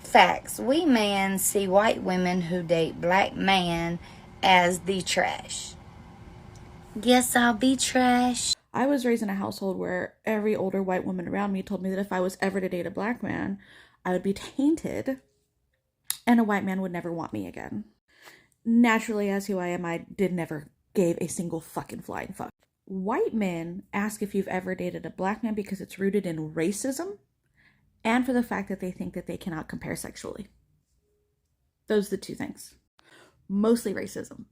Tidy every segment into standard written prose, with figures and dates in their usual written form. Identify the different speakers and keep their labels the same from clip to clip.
Speaker 1: Facts. We men see white women who date black men as the trash. Guess I'll be trash.
Speaker 2: I was raised in a household where every older white woman around me told me that if I was ever to date a black man, I would be tainted and a white man would never want me again. Naturally, as who I am, I never gave a single fucking flying fuck. White men ask if you've ever dated a black man because it's rooted in racism and for the fact that they think that they cannot compare sexually. Those are the two things. Mostly racism.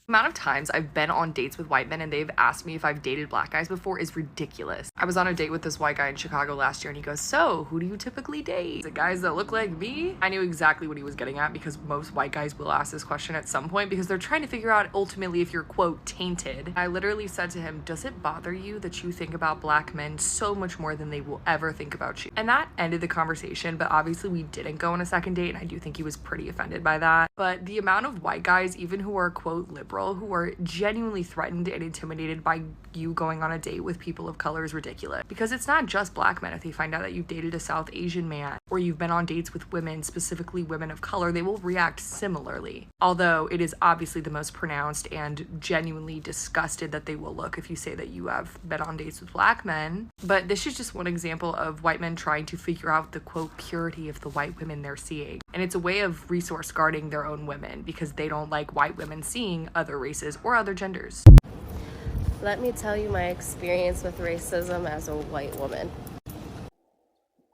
Speaker 3: The amount of times I've been on dates with white men and they've asked me if I've dated black guys before is ridiculous. I was on a date with this white guy in Chicago last year and he goes, "So, who do you typically date? The guys that look like me?" I knew exactly what he was getting at because most white guys will ask this question at some point because they're trying to figure out ultimately if you're, quote, tainted. I literally said to him, "Does it bother you that you think about black men so much more than they will ever think about you?" And that ended the conversation, but obviously we didn't go on a second date and I do think he was pretty offended by that. But the amount of white guys, even who are, quote, liberal, who are genuinely threatened and intimidated by you going on a date with people of color is ridiculous. Because it's not just black men. If they find out that you've dated a South Asian man or you've been on dates with women, specifically women of color, they will react similarly. Although it is obviously the most pronounced and genuinely disgusted that they will look if you say that you have been on dates with black men. But this is just one example of white men trying to figure out the, quote, purity of the white women they're seeing. And it's a way of resource guarding their own women because they don't like white women seeing other races or other genders.
Speaker 4: Let me tell you my experience with racism as a white woman.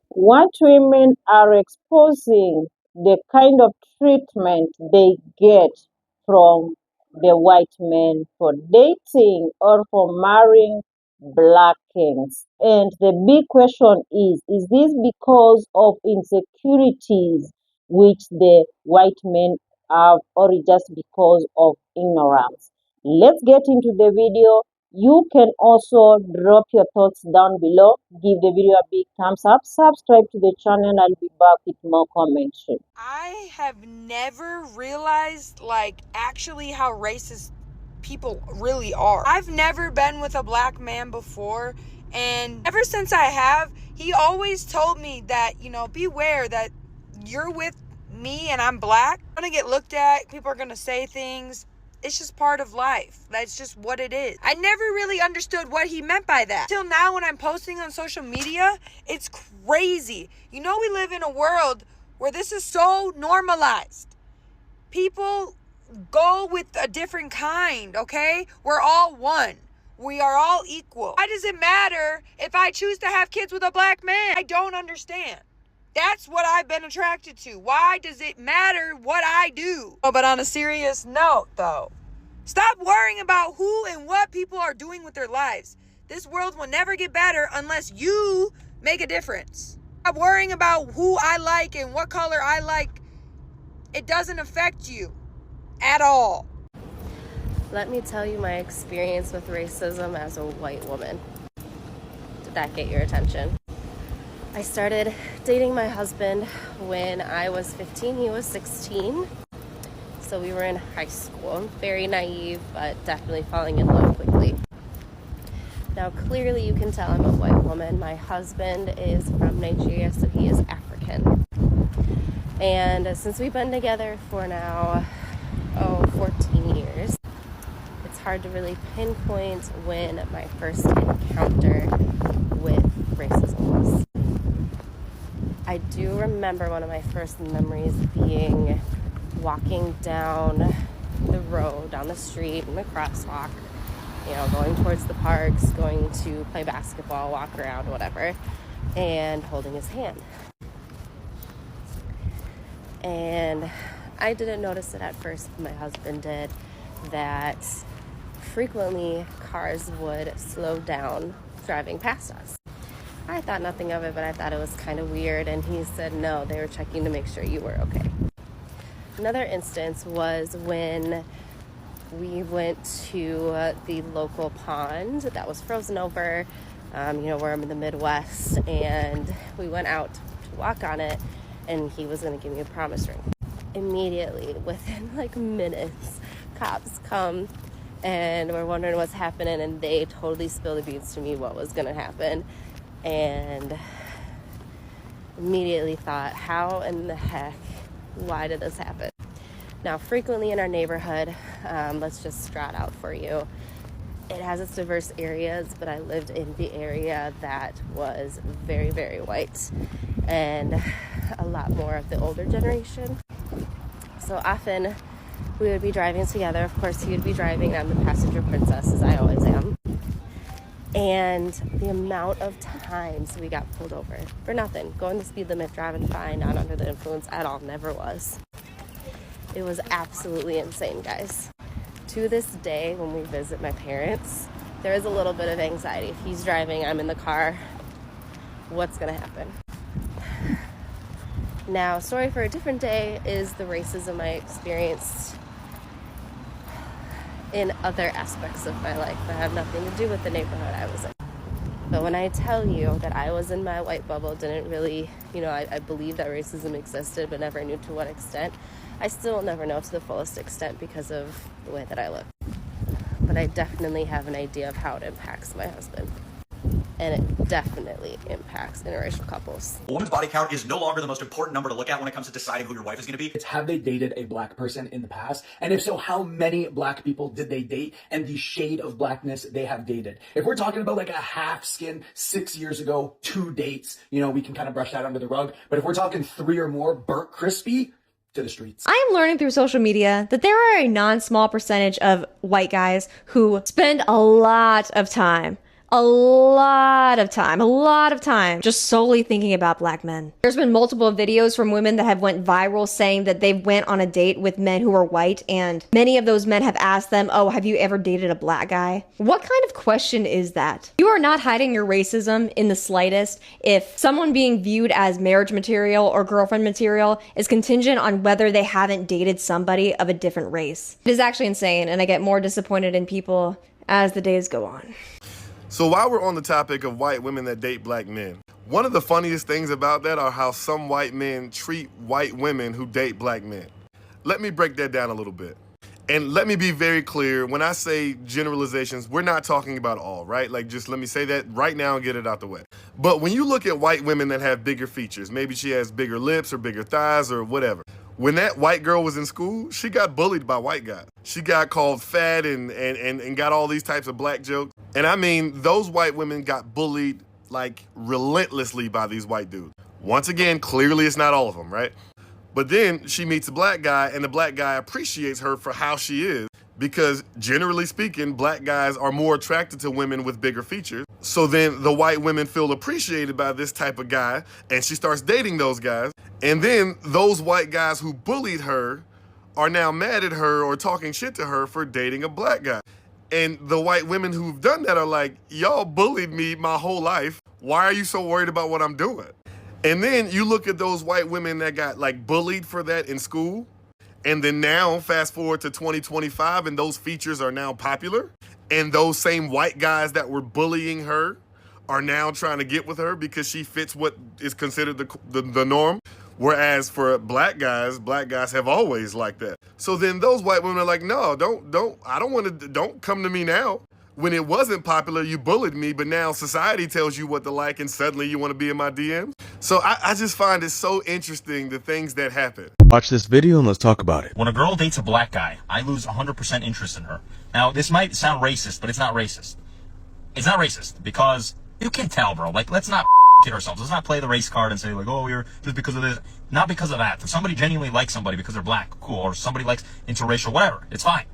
Speaker 5: White women are exposing the kind of treatment they get from the white men for dating or for marrying black kings. And the big question is this because of insecurities which the white men have, or just because of ignorance? Let's get into the video. You can also drop your thoughts down below. Give the video a big thumbs up. Subscribe to the channel. I'll be back with more commentary.
Speaker 6: I have never realized, actually how racist people really are. I've never been with a black man before, and ever since I have, he always told me that, beware that you're with me and I'm black. I'm gonna get looked at. People are gonna say things. It's just part of life. That's just what it is. I never really understood what he meant by that. Till now when I'm posting on social media, it's crazy. We live in a world where this is so normalized. People go with a different kind, okay? We're all one. We are all equal. Why does it matter if I choose to have kids with a black man? I don't understand. That's what I've been attracted to. Why does it matter what I do? Oh, but on a serious note, though, stop worrying about who and what people are doing with their lives. This world will never get better unless you make a difference. Stop worrying about who I like and what color I like. It doesn't affect you at all.
Speaker 4: Let me tell you my experience with racism as a white woman. Did that get your attention? I started dating my husband when I was 15, he was 16. So we were in high school. Very naive, but definitely falling in love quickly. Now clearly you can tell I'm a white woman. My husband is from Nigeria, so he is African. And since we've been together for now, 14 years, it's hard to really pinpoint when my first encounter with racism was. I do remember one of my first memories being walking down the road, down the street, in the crosswalk, going towards the parks, going to play basketball, walk around, whatever, and holding his hand. And I didn't notice it at first, but my husband did, that frequently cars would slow down driving past us. I thought nothing of it, but I thought it was kind of weird, and he said no, they were checking to make sure you were okay. Another instance was when we went to the local pond that was frozen over. We're in the Midwest, and we went out to walk on it, and he was going to give me a promise ring. Immediately, within minutes, cops come, and we're wondering what's happening, and they totally spilled the beans to me what was going to happen. And Immediately thought, how in the heck, why did this happen? Now, frequently in our neighborhood, let's just strat out for you. It has its diverse areas, but I lived in the area that was very, very white and a lot more of the older generation. So often we would be driving together. Of course, he would be driving. I'm the passenger princess, as I always am. And the amount of times we got pulled over for nothing. Going the speed limit, driving fine, not under the influence at all, never was. It was absolutely insane, guys. To this day, when we visit my parents, there is a little bit of anxiety. If he's driving, I'm in the car, what's gonna happen? Now, story for a different day is the racism I experienced in other aspects of my life that have nothing to do with the neighborhood I was in. But when I tell you that I was in my white bubble, didn't really, I believe that racism existed, but never knew to what extent. I still never know to the fullest extent because of the way that I look. But I definitely have an idea of how it impacts my husband. And it definitely impacts interracial couples.
Speaker 7: A woman's body count is no longer the most important number to look at when it comes to deciding who your wife is going to be.
Speaker 8: It's have they dated a black person in the past? And if so, how many black people did they date and the shade of blackness they have dated? If we're talking about like a half skin 6 years ago, 2 dates, we can kind of brush that under the rug. But if we're talking 3 or more, burnt crispy, to the streets.
Speaker 9: I am learning through social media that there are a non-small percentage of white guys who spend a lot of time just solely thinking about black men. There's been multiple videos from women that have went viral saying that they went on a date with men who are white, and many of those men have asked them, oh, have you ever dated a black guy? What kind of question is that? You are not hiding your racism in the slightest if someone being viewed as marriage material or girlfriend material is contingent on whether they haven't dated somebody of a different race. It is actually insane, and I get more disappointed in people as the days go on.
Speaker 10: So while we're on the topic of white women that date black men, one of the funniest things about that are how some white men treat white women who date black men. Let me break that down a little bit. And let me be very clear, when I say generalizations, we're not talking about all, right? Like, just let me say that right now and get it out the way. But when you look at white women that have bigger features, maybe she has bigger lips or bigger thighs or whatever. When that white girl was in school, she got bullied by white guys. She got called fat and got all these types of black jokes. And I mean, those white women got bullied like relentlessly by these white dudes. Once again, clearly it's not all of them, right? But then she meets a black guy and the black guy appreciates her for how she is because generally speaking, black guys are more attracted to women with bigger features. So then the white women feel appreciated by this type of guy and she starts dating those guys. And then those white guys who bullied her are now mad at her or talking shit to her for dating a black guy. And the white women who've done that are like, y'all bullied me my whole life. Why are you so worried about what I'm doing? And then you look at those white women that got like bullied for that in school. And then now fast forward to 2025 and those features are now popular. And those same white guys that were bullying her are now trying to get with her because she fits what is considered the norm. Whereas for black guys have always liked that. So then those white women are like, no, don't come to me now. When it wasn't popular, you bullied me, but now society tells you what to like and suddenly you want to be in my DMs. So I just find it so interesting, the things that happen.
Speaker 11: Watch this video and let's talk about it.
Speaker 7: When a girl dates a black guy, I lose 100% interest in her. Now, this might sound racist, but it's not racist. It's not racist because you can tell, bro. Like, let's not kid ourselves. Let's not play the race card and say like, oh, you're just because of this. Not because of that. If somebody genuinely likes somebody because they're black, cool. Or somebody likes interracial, whatever. It's fine.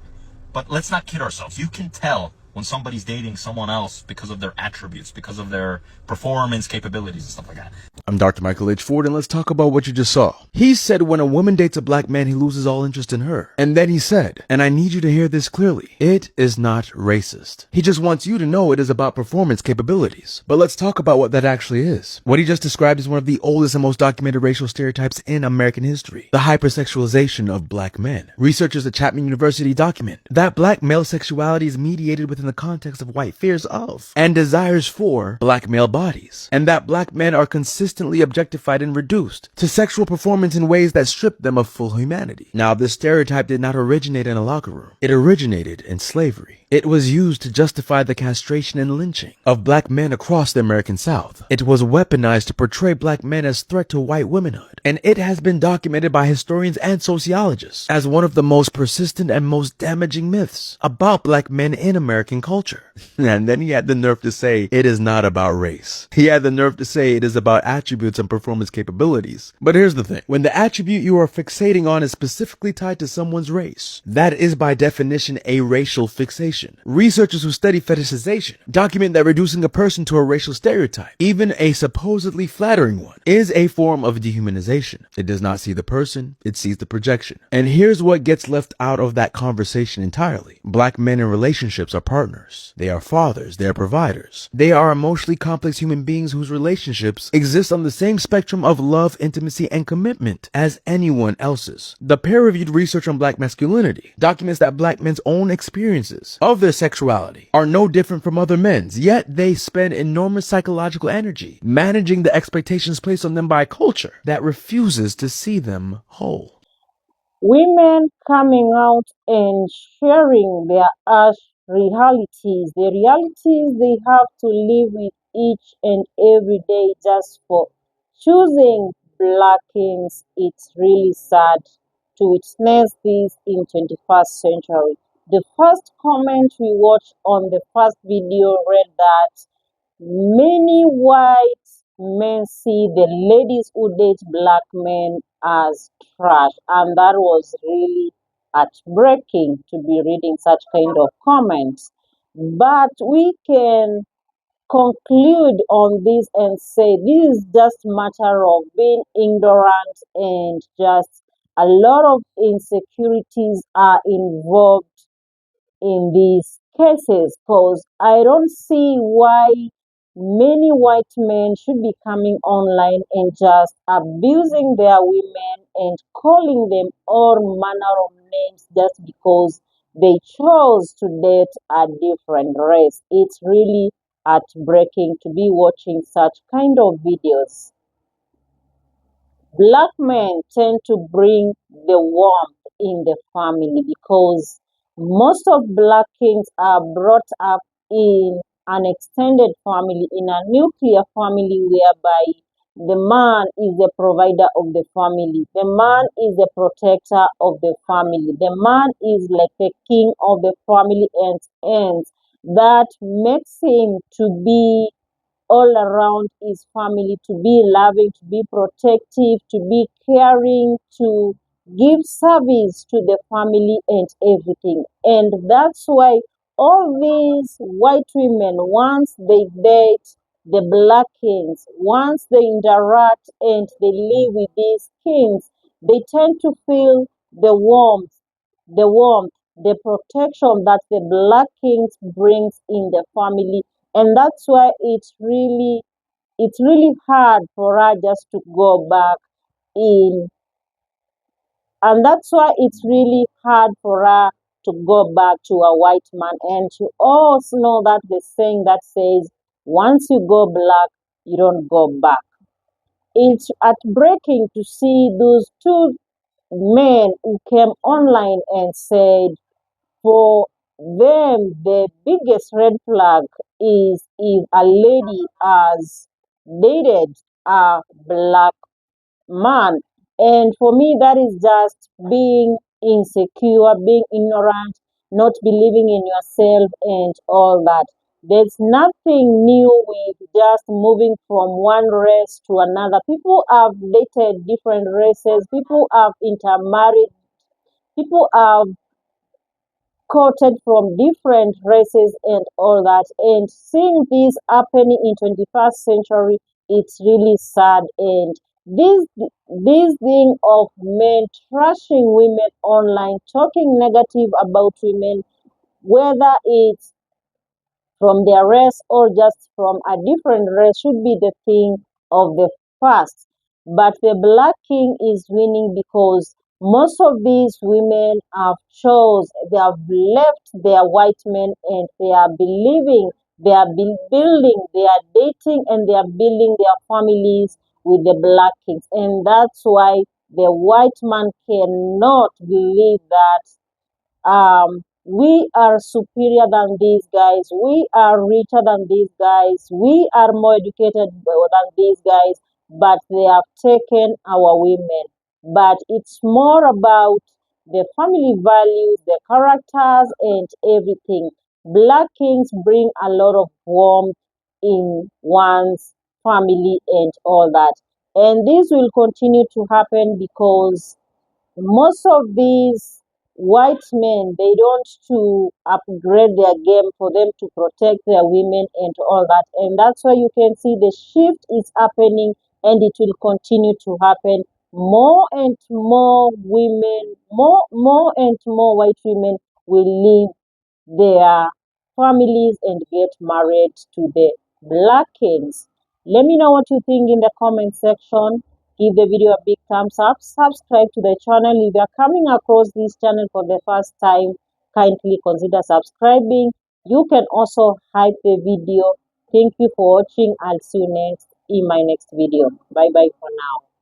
Speaker 7: But let's not kid ourselves. You can tell when somebody's dating someone else because of their attributes, because of their performance capabilities and stuff like that.
Speaker 11: I'm Dr. Michael H. Ford, and let's talk about what you just saw. He said when a woman dates a black man, he loses all interest in her. And then he said, and I need you to hear this clearly, it is not racist. He just wants you to know it is about performance capabilities. But let's talk about what that actually is. What he just described is one of the oldest and most documented racial stereotypes in American history, the hypersexualization of black men. Researchers at Chapman University document that black male sexuality is mediated with within the context of white fears of and desires for black male bodies, and that black men are consistently objectified and reduced to sexual performance in ways that strip them of full humanity. Now, this stereotype did not originate in a locker room. It originated in slavery. It was used to justify the castration and lynching of black men across the American South. It was weaponized to portray black men as threat to white womanhood, and it has been documented by historians and sociologists as one of the most persistent and most damaging myths about black men in American culture. And then he had the nerve to say it is not about race. He had the nerve to say it is about attributes and performance capabilities. But here's the thing. When the attribute you are fixating on is specifically tied to someone's race, that is by definition a racial fixation. Researchers who study fetishization document that reducing a person to a racial stereotype, even a supposedly flattering one, is a form of dehumanization. It does not see the person, it sees the projection. And here's what gets left out of that conversation entirely. Black men in relationships are partners. They are fathers. They are providers. They are emotionally complex human beings whose relationships exist on the same spectrum of love, intimacy, and commitment as anyone else's. The peer-reviewed research on black masculinity documents that black men's own experiences of their sexuality are no different from other men's, yet they spend enormous psychological energy managing the expectations placed on them by a culture that refuses to see them whole.
Speaker 5: Women coming out and sharing their harsh realities, the realities they have to live with each and every day just for choosing black kings. It's really sad to witness this in 21st century. The first comment we watched on the first video read that many white men see the ladies who date black men as trash, and that was really heartbreaking to be reading such kind of comments. But we can conclude on this and say this is just matter of being ignorant, and just a lot of insecurities are involved in these cases, because I don't see why many white men should be coming online and just abusing their women and calling them all manner of names just because they chose to date a different race. It's really heartbreaking to be watching such kind of videos. Black men tend to bring the warmth in the family because most of black kings are brought up in an extended family, in a nuclear family whereby the man is the provider of the family, the man is the protector of the family, the man is like the king of the family, and that makes him to be all around his family, to be loving, to be protective, to be caring, to give service to the family and everything. And that's why all these white women, once they date the black kings, once they interact and they live with these kings, they tend to feel the warmth, the protection that the black kings brings in the family. And that's why it's really hard for her just to go back in, and that's why it's really hard for her to go back to a white man. And you also know that the saying that says once you go black you don't go back. It's heartbreaking to see those two men who came online and said for them, the biggest red flag is if a lady has dated a black man. And for me, that is just being insecure, being ignorant, not believing in yourself, and all that. There's nothing new with just moving from one race to another. People have dated different races, people have intermarried, people have courted from different races and all that. And seeing this happening in 21st century, it's really sad. And this thing of men trashing women online, talking negative about women, whether it's from their race or just from a different race, should be the thing of the past. But the black king is winning because Most of these women they have left their white men and they are believing, they are dating and they are building their families with the black kings. And that's why the white man cannot believe that we are superior than these guys, we are richer than these guys, we are more educated than these guys, but they have taken our women. But it's more about the family values, the characters, and everything. Black kings bring a lot of warmth in one's family and all that. And this will continue to happen because most of these white men, they don't to upgrade their game for them to protect their women and all that, and that's why you can see the shift is happening, and it will continue to happen. More and more women, more and more white women will leave their families and get married to the black kings. Let me know what you think in the comment section. Give the video a big thumbs up. Subscribe to the channel. If you are coming across this channel for the first time, kindly consider subscribing. You can also hype the video. Thank you for watching. I'll see you next in my next video. Bye bye for now.